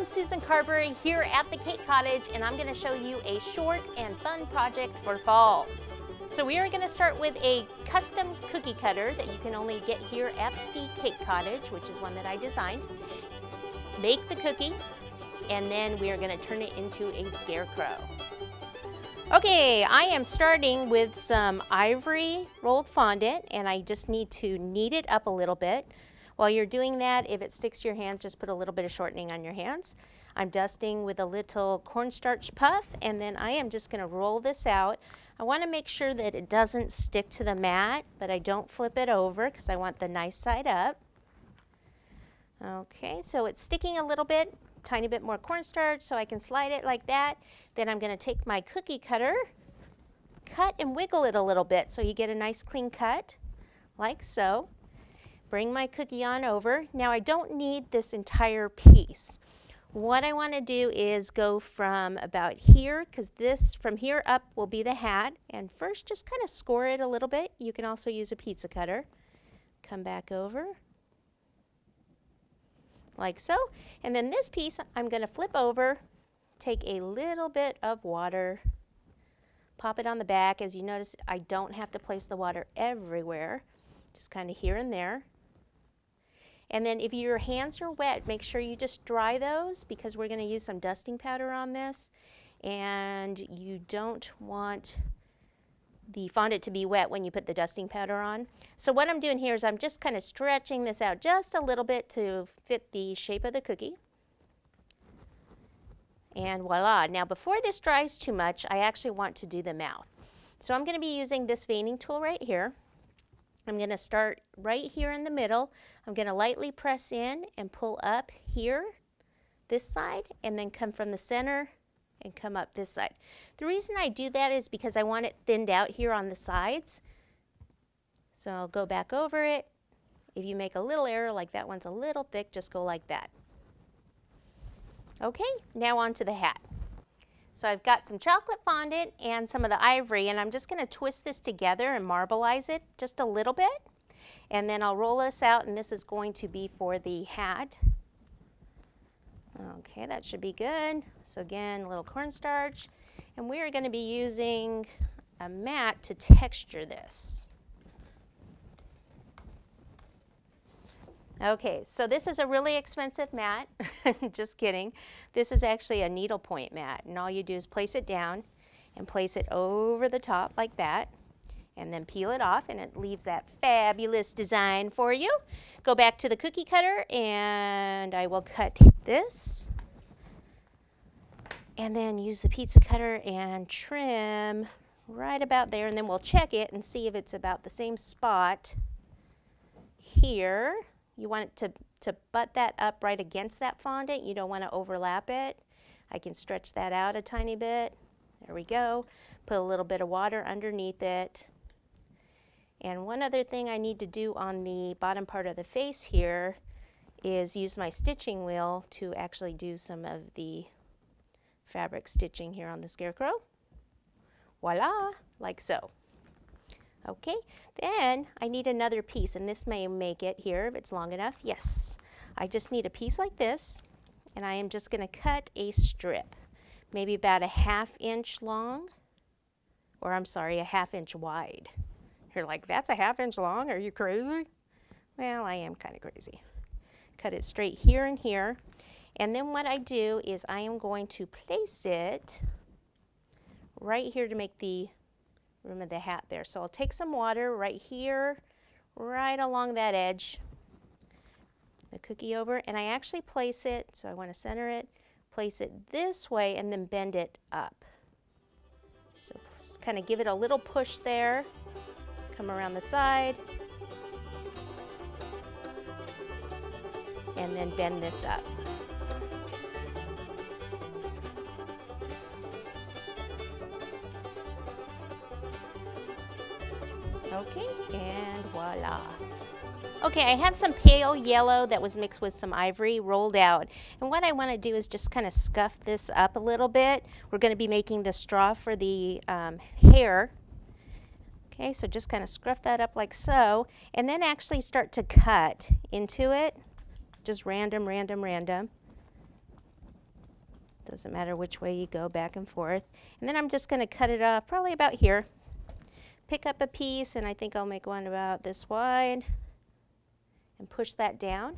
I'm Susan Carberry here at the Cake Cottage, and I'm going to show you a short and fun project for fall. So we are going to start with a custom cookie cutter that you can only get here at the Cake Cottage, which is one that I designed. Make the cookie, and then we are going to turn it into a scarecrow. Okay, I am starting with some ivory rolled fondant, and I just need to knead it up a little bit. While you're doing that, if it sticks to your hands, just put a little bit of shortening on your hands. I'm dusting with a little cornstarch puff, and then I am just going to roll this out. I want to make sure that it doesn't stick to the mat, but I don't flip it over because I want the nice side up. Okay, so it's sticking a little bit, tiny bit more cornstarch, so I can slide it like that. Then I'm going to take my cookie cutter, cut and wiggle it a little bit so you get a nice clean cut, like so. Bring my cookie on over. Now I don't need this entire piece. What I want to do is go from about here, because this from here up will be the hat, and first just kind of score it a little bit. You can also use a pizza cutter. Come back over like so, and then this piece I'm going to flip over, take a little bit of water, pop it on the back. As you notice, I don't have to place the water everywhere, just kind of here and there. And then if your hands are wet, make sure you just dry those, because we're going to use some dusting powder on this, and you don't want the fondant to be wet when you put the dusting powder on. So what I'm doing here is I'm just kind of stretching this out just a little bit to fit the shape of the cookie. And voila. Now before this dries too much, I actually want to do the mouth. So I'm going to be using this veining tool right here. I'm going to start right here in the middle. I'm going to lightly press in and pull up here, this side, and then come from the center and come up this side. The reason I do that is because I want it thinned out here on the sides. So I'll go back over it. If you make a little error, like that one's a little thick, just go like that. Okay, now on to the hat. So I've got some chocolate fondant and some of the ivory, and I'm just going to twist this together and marbleize it just a little bit. And then I'll roll this out, and this is going to be for the hat. Okay, that should be good. So again, a little cornstarch. And we are going to be using a mat to texture this. Okay, so this is a really expensive mat. Just kidding. This is actually a needlepoint mat, and all you do is place it down and place it over the top like that, and then peel it off, and it leaves that fabulous design for you. Go back to the cookie cutter, and I will cut this, and then use the pizza cutter and trim right about there, and then we'll check it and see if it's about the same spot here. You want it to butt that up right against that fondant. You don't want to overlap it. I can stretch that out a tiny bit. There we go. Put a little bit of water underneath it. And one other thing I need to do on the bottom part of the face here is use my stitching wheel to actually do some of the fabric stitching here on the scarecrow. Voila, like so. Okay, then I need another piece, and this may make it here if it's long enough. Yes, I just need a piece like this, and I am just going to cut a strip, maybe about a 1/2 inch long, or I'm sorry, a 1/2 inch wide. You're like, that's a 1/2 inch long? Are you crazy? Well, I am kind of crazy. Cut it straight here and here, and then what I do is I am going to place it right here to make the room of the hat there. So I'll take some water right here, right along that edge, the cookie over, and I actually place it, so I want to center it, place it this way, and then bend it up. So kind of give it a little push there, come around the side, and then bend this up. Okay, and voila. Okay, I have some pale yellow that was mixed with some ivory rolled out. And what I want to do is just kind of scuff this up a little bit. We're going to be making the straw for the hair. Okay, so just kind of scruff that up like so, and then actually start to cut into it. Just random. Doesn't matter which way you go, back and forth. And then I'm just going to cut it off probably about here. Pick up a piece, and I think I'll make one about this wide and push that down.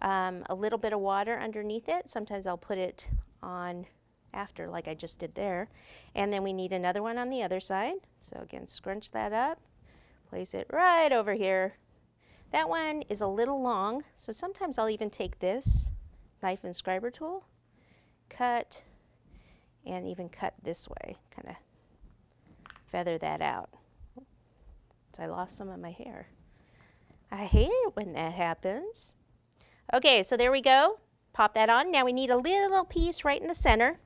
A little bit of water underneath it. Sometimes I'll put it on after, like I just did there. And then we need another one on the other side. So again, scrunch that up, place it right over here. That one is a little long, so sometimes I'll even take this knife and scriber tool, cut, and even cut this way, kind of feather that out. So I lost some of my hair. I hate it when that happens. Okay, so there we go. Pop that on. Now we need a little piece right in the center,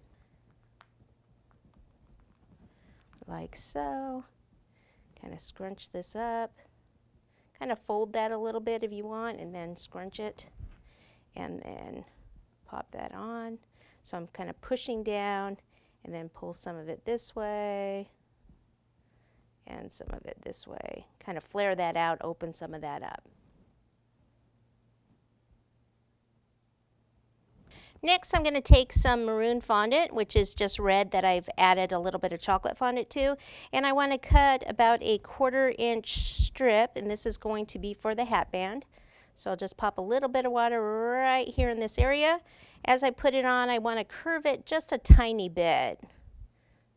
like so. Kind of scrunch this up. Kind of fold that a little bit if you want, and then scrunch it, and then pop that on. So I'm kind of pushing down, and then pull some of it this way, and some of it this way. Kind of flare that out, open some of that up. Next, I'm going to take some maroon fondant, which is just red that I've added a little bit of chocolate fondant to, and I want to cut about a 1/4 inch strip, and this is going to be for the hatband. So I'll just pop a little bit of water right here in this area. As I put it on, I want to curve it just a tiny bit.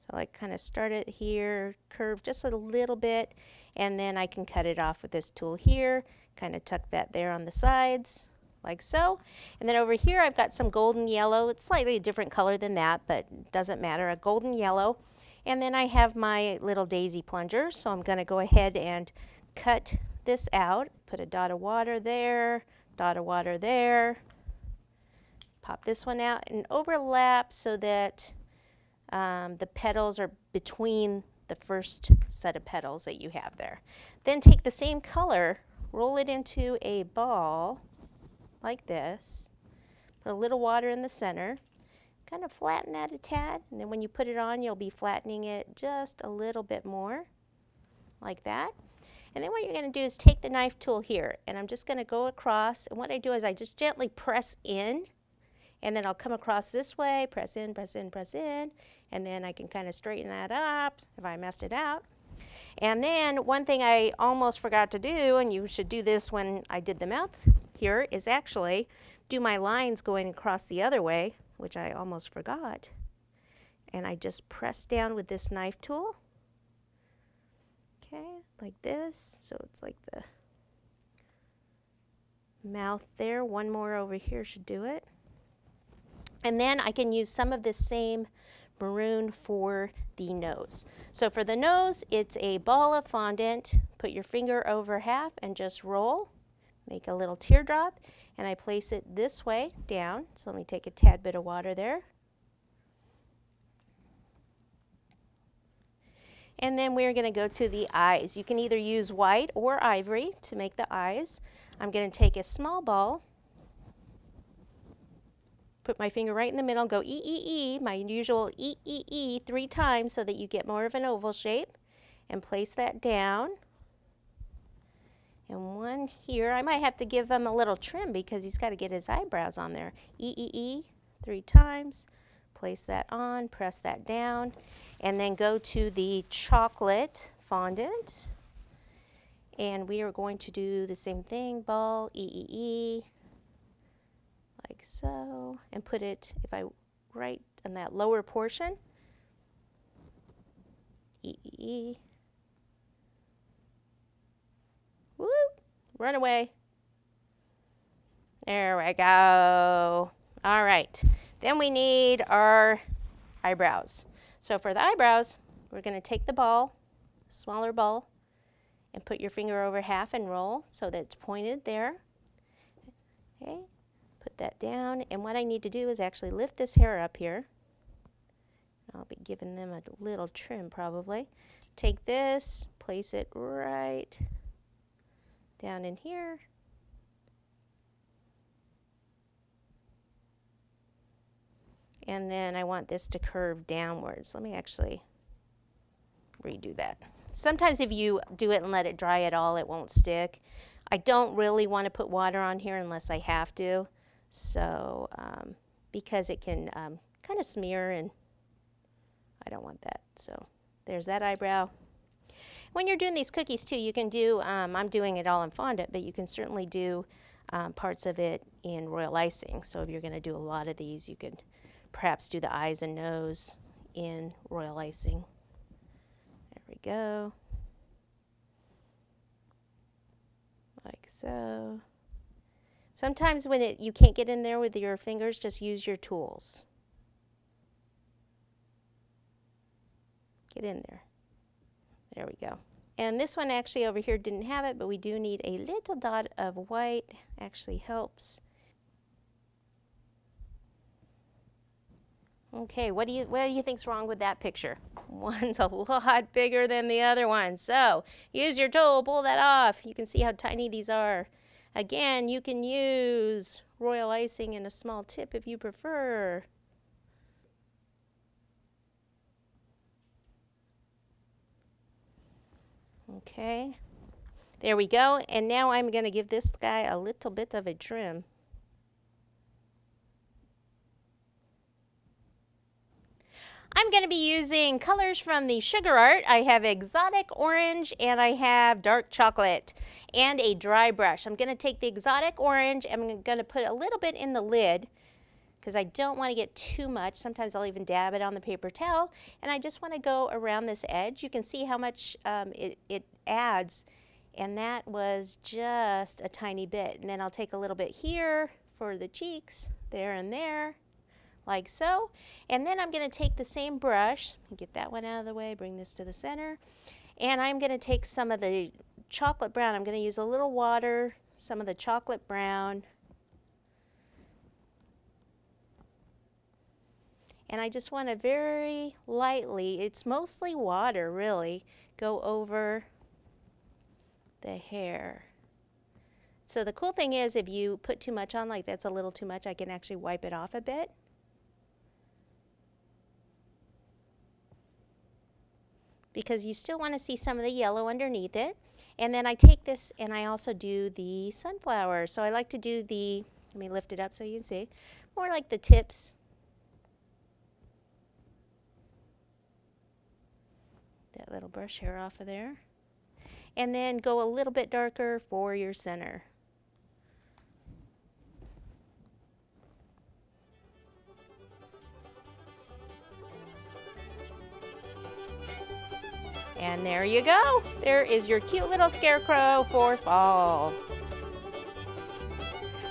So I kind of start it here, curve just a little bit, and then I can cut it off with this tool here, kind of tuck that there on the sides, like so. And then over here I've got some golden yellow. It's slightly a different color than that, but it doesn't matter, a golden yellow. And then I have my little daisy plunger, so I'm going to go ahead and cut this out. Put a dot of water there, dot of water there. Pop this one out and overlap so that the petals are between the first set of petals that you have there. Then take the same color, roll it into a ball like this, put a little water in the center, kind of flatten that a tad, and then when you put it on, you'll be flattening it just a little bit more, like that. And then what you're going to do is take the knife tool here, and I'm just going to go across, and what I do is I just gently press in, and then I'll come across this way, press in, press in, press in, and then I can kind of straighten that up if I messed it out. And then one thing I almost forgot to do, and you should do this when I did the mouth here, is actually do my lines going across the other way, which I almost forgot. And I just press down with this knife tool. Okay, like this. So it's like the mouth there. One more over here should do it. And then I can use some of this same maroon for the nose. So for the nose, it's a ball of fondant. Put your finger over half and just roll. Make a little teardrop, and I place it this way down. So let me take a tad bit of water there. And then we're going to go to the eyes. You can either use white or ivory to make the eyes. I'm going to take a small ball, put my finger right in the middle, go E-E-E, my usual E-E-E 3 times so that you get more of an oval shape, and place that down. And one here, I might have to give him a little trim because he's got to get his eyebrows on there. E-E-E 3 times, place that on, press that down, and then go to the chocolate fondant. And we are going to do the same thing, ball, E-E-E, like so, and put it, if I right in that lower portion, E-E-E. Whoop, run away. There we go. All right, then we need our eyebrows. So for the eyebrows, we're going to take the ball, smaller ball, and put your finger over half and roll so that it's pointed there. Okay, put that down, and what I need to do is actually lift this hair up here. I'll be giving them a little trim probably. Take this, place it right down in here. And then I want this to curve downwards. Let me actually redo that. Sometimes if you do it and let it dry at all, it won't stick. I don't really want to put water on here unless I have to. So, because it can kind of smear, and I don't want that. So there's that eyebrow. When you're doing these cookies too, you can do, I'm doing it all in fondant, but you can certainly do parts of it in royal icing. So if you're going to do a lot of these, you could perhaps do the eyes and nose in royal icing. There we go. Like so. Sometimes when you can't get in there with your fingers, just use your tools. Get in there. There we go. And this one actually over here didn't have it, but we do need a little dot of white. Actually helps. Okay, what do you think's wrong with that picture? One's a lot bigger than the other one. So use your tool, pull that off. You can see how tiny these are. Again, you can use royal icing in a small tip if you prefer. Okay, there we go. And now I'm going to give this guy a little bit of a trim. I'm going to be using colors from the Sugar Art. I have exotic orange and I have dark chocolate and a dry brush. I'm going to take the exotic orange and I'm going to put a little bit in the lid because I don't want to get too much. Sometimes I'll even dab it on the paper towel, and I just want to go around this edge. You can see how much it adds, and that was just a tiny bit. And then I'll take a little bit here for the cheeks, there and there, like so. And then I'm going to take the same brush, get that one out of the way, bring this to the center, and I'm going to take some of the chocolate brown. I'm going to use a little water, some of the chocolate brown, and I just want to very lightly, it's mostly water really, go over the hair. So the cool thing is if you put too much on, like that's a little too much, I can actually wipe it off a bit. Because you still want to see some of the yellow underneath it. And then I take this and I also do the sunflower. So I like to do the, let me lift it up so you can see, more like the tips. That little brush hair off of there. And then go a little bit darker for your center. And there you go. There is your cute little scarecrow for fall.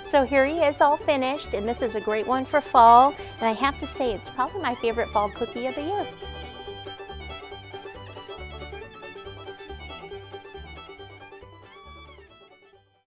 So here he is all finished, and this is a great one for fall. And I have to say, it's probably my favorite fall cookie of the year.